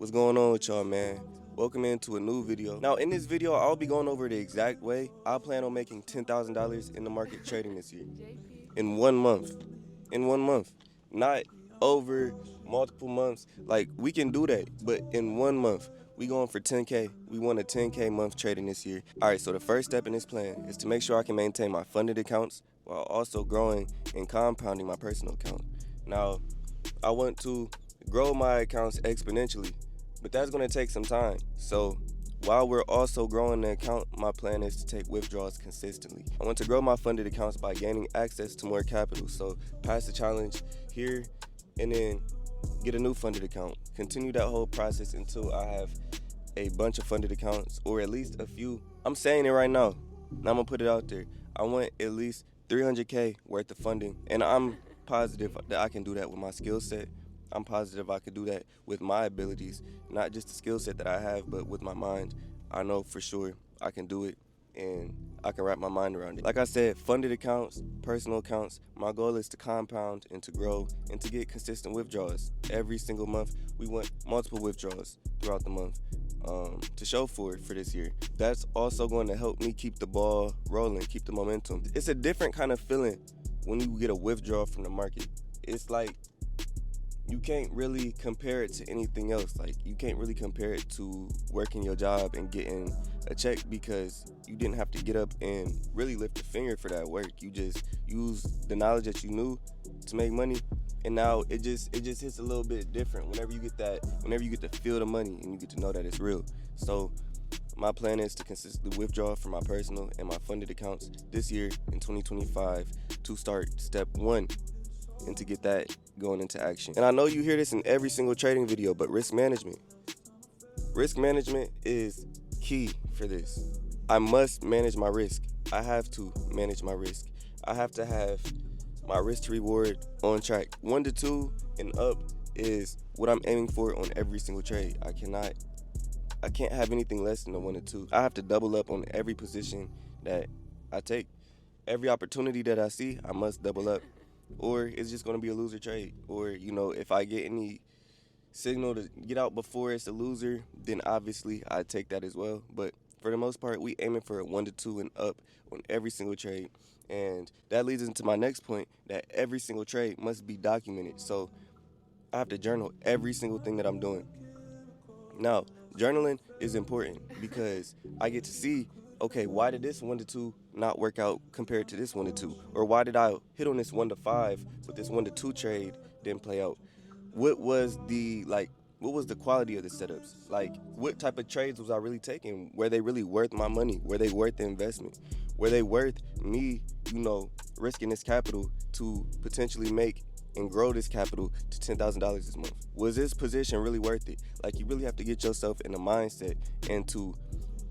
What's going on with y'all, man? Welcome into a new video. Now, in this video, I'll be going over the exact way I plan on making $10,000 in the market trading this year. In 1 month. In 1 month. Not over multiple months. Like, we can do that, but in 1 month. We going for 10K. We want a 10K month trading this year. All right, so the first step in this plan is to make sure I can maintain my funded accounts while also growing and compounding my personal account. Now, I want to grow my accounts exponentially, but that's going to take some time. So while we're also growing the account, my plan is to take withdrawals consistently. I want to grow my funded accounts by gaining access to more capital. So pass the challenge here and then get a new funded account. Continue that whole process until I have a bunch of funded accounts, or at least a few. I'm saying it right now. Now I'm gonna put it out there. I want at least 300K worth of funding, and I'm positive that I can do that with my skill set. I'm positive I could do that with my abilities, not just the skill set that I have, but with my mind. I know for sure I can do it, and I can wrap my mind around it. Like I said, funded accounts, personal accounts, my goal is to compound and to grow and to get consistent withdrawals. Every single month, we want multiple withdrawals throughout the month to show for this year. That's also going to help me keep the ball rolling, keep the momentum. It's a different kind of feeling when you get a withdrawal from the market. It's like you can't really compare it to anything else. Like, you can't really compare it to working your job and getting a check, because you didn't have to get up and really lift a finger for that work. You just use the knowledge that you knew to make money, and now it just hits a little bit different whenever you get to feel the money and you get to know that it's real. So my plan is to consistently withdraw from my personal and my funded accounts this year in 2025 to start step 1 and to get that going into action. And I know you hear this in every single trading video, but risk management is key for this. I must manage my risk. I have to manage my risk. I have to have my risk to reward on track. 1 to 2 and up is what I'm aiming for on every single trade. I can't have anything less than a 1 to 2. I have to double up on every position that I take. Every opportunity that I see, I must double up, or it's just going to be a loser trade. Or, if I get any signal to get out before it's a loser, then obviously I take that as well. But for the most part, we aiming for a 1 to 2 and up on every single trade. And that leads into my next point, that every single trade must be documented. So I have to journal every single thing that I'm doing. Now, journaling is important because I get to see, okay, why did this 1 to 2 not work out compared to this 1 to 2? Or why did I hit on this 1 to 5, but this 1 to 2 trade didn't play out? What was the quality of the setups? Like, what type of trades was I really taking? Were they really worth my money? Were they worth the investment? Were they worth me, risking this capital to potentially make and grow this capital to $10,000 this month? Was this position really worth it? Like, you really have to get yourself in the mindset and to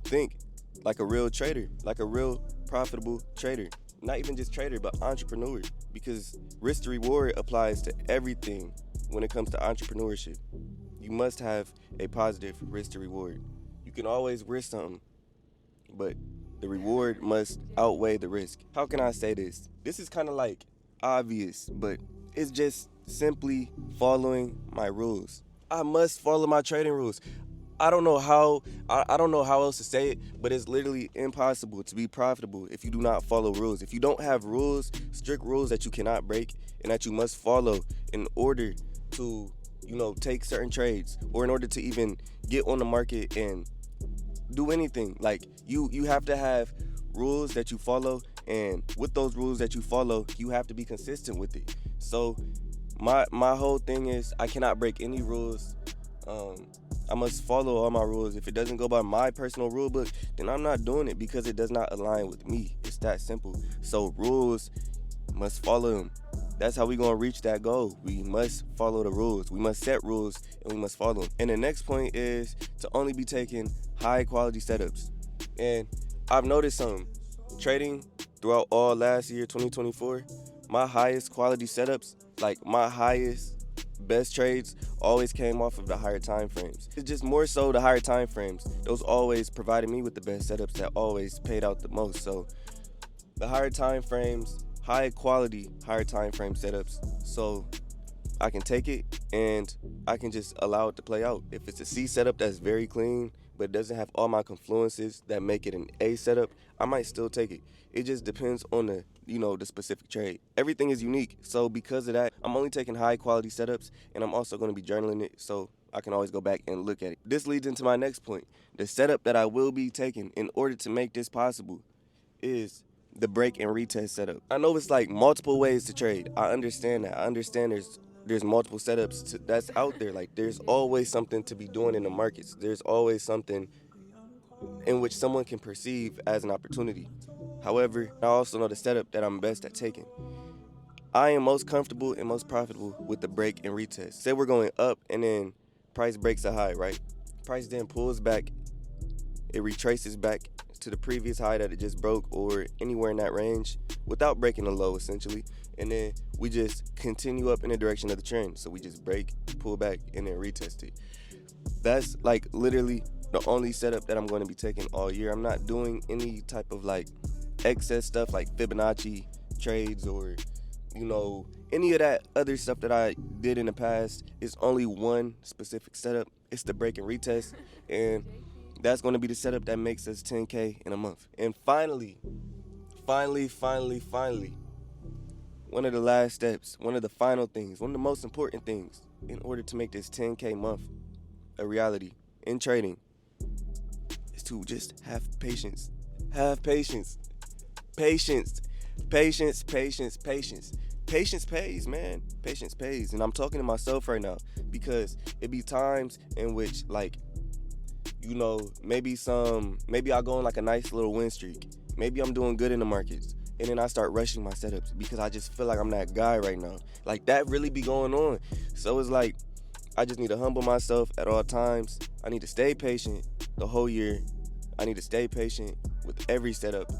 think like a real trader, like a real profitable trader. Not even just trader, but entrepreneur, because risk to reward applies to everything when it comes to entrepreneurship. You must have a positive risk to reward. You can always risk something, but the reward must outweigh the risk. How can I say this? This is kind of like obvious, but it's just simply following my rules. I must follow my trading rules. I don't know how else to say it, but it's literally impossible to be profitable if you do not follow rules. If you don't have rules, strict rules that you cannot break and that you must follow in order to, take certain trades, or in order to even get on the market and do anything. Like, you have to have rules that you follow, and with those rules that you follow, you have to be consistent with it. So my whole thing is, I cannot break any rules. I must follow all my rules. If it doesn't go by my personal rule book, then I'm not doing it, because it does not align with me. It's that simple. So rules, must follow them. That's how we're going to reach that goal. We must follow the rules. We must set rules, and we must follow them. And the next point is to only be taking high quality setups. And I've noticed something. Trading throughout all last year, 2024, my highest quality setups, like my highest, best trades, always came off of the higher time frames. It's just more so the higher time frames. Those always provided me with the best setups that always paid out the most. So the higher time frames, high quality, higher time frame setups. So I can take it and I can just allow it to play out. If it's a C setup that's very clean, but it doesn't have all my confluences that make it an A setup, I might still take it. It just depends on the specific trade. Everything is unique. So because of that, I'm only taking high quality setups, and I'm also going to be journaling it so I can always go back and look at it. This leads into my next point. The setup that I will be taking in order to make this possible is the break and retest setup. I know it's like multiple ways to trade. I understand that. I understand there's multiple setups that's out there. Like there's always something to be doing in the markets. There's always something in which someone can perceive as an opportunity. However, I also know the setup that I'm best at taking. I am most comfortable and most profitable with the break and retest. Say we're going up and then price breaks a high, right? Price then pulls back, it retraces back to the previous high that it just broke or anywhere in that range without breaking a low essentially. And then we just continue up in the direction of the trend. So we just break, pull back, and then retest it. That's like literally the only setup that I'm going to be taking all year. I'm not doing any type of like excess stuff like Fibonacci trades or any of that other stuff that I did in the past. It's only one specific setup. It's the break and retest, and that's going to be the setup that makes us 10K in a month. And finally, one of the last steps, one of the final things, one of the most important things in order to make this 10K month a reality in trading is to just have patience. Have patience. Patience pays, man. Patience pays. And I'm talking to myself right now because it be times in which maybe I'll go on like a nice little win streak. Maybe I'm doing good in the markets. And then I start rushing my setups because I just feel like I'm that guy right now. Like that really be going on. So it's like I just need to humble myself at all times. I need to stay patient the whole year. I need to stay patient with every setup.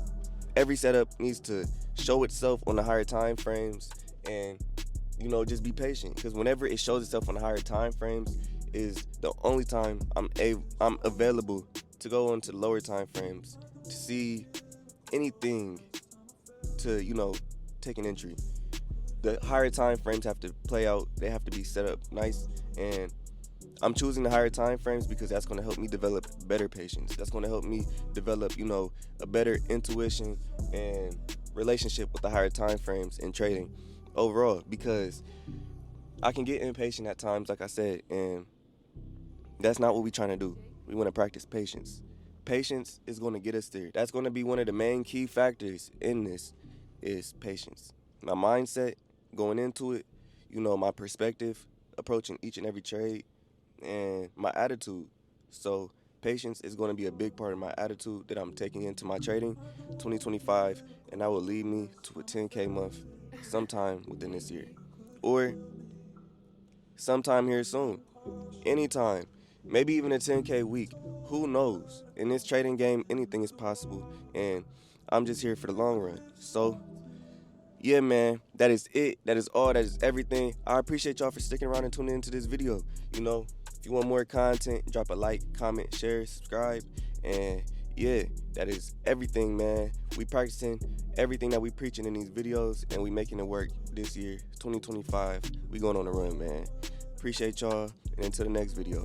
Every setup needs to show itself on the higher time frames and just be patient, because whenever it shows itself on the higher time frames is the only time I'm available to go on to lower time frames to see anything to take an entry. The higher time frames have to play out. They have to be set up nice, and I'm choosing the higher time frames because that's going to help me develop better patience. That's going to help me develop, a better intuition and relationship with the higher time frames in trading overall, because I can get impatient at times, like I said, and that's not what we're trying to do. We want to practice patience. Patience is going to get us there. That's going to be one of the main key factors in this is patience. My mindset going into it, my perspective approaching each and every trade, and my attitude. So patience is going to be a big part of my attitude that I'm taking into my trading 2025, and that will lead me to a 10K month sometime within this year or sometime here soon, anytime, maybe even a 10K week. Who knows? In this trading game, anything is possible, and I'm just here for the long run. So yeah, man, that is it. That is all. That is everything. I appreciate y'all for sticking around and tuning into this video. If you want more content, drop a like, comment, share, subscribe. And yeah, that is everything, man. We practicing everything that we preaching in these videos, and we making it work this year, 2025. We going on the run, man. Appreciate y'all, and until the next video.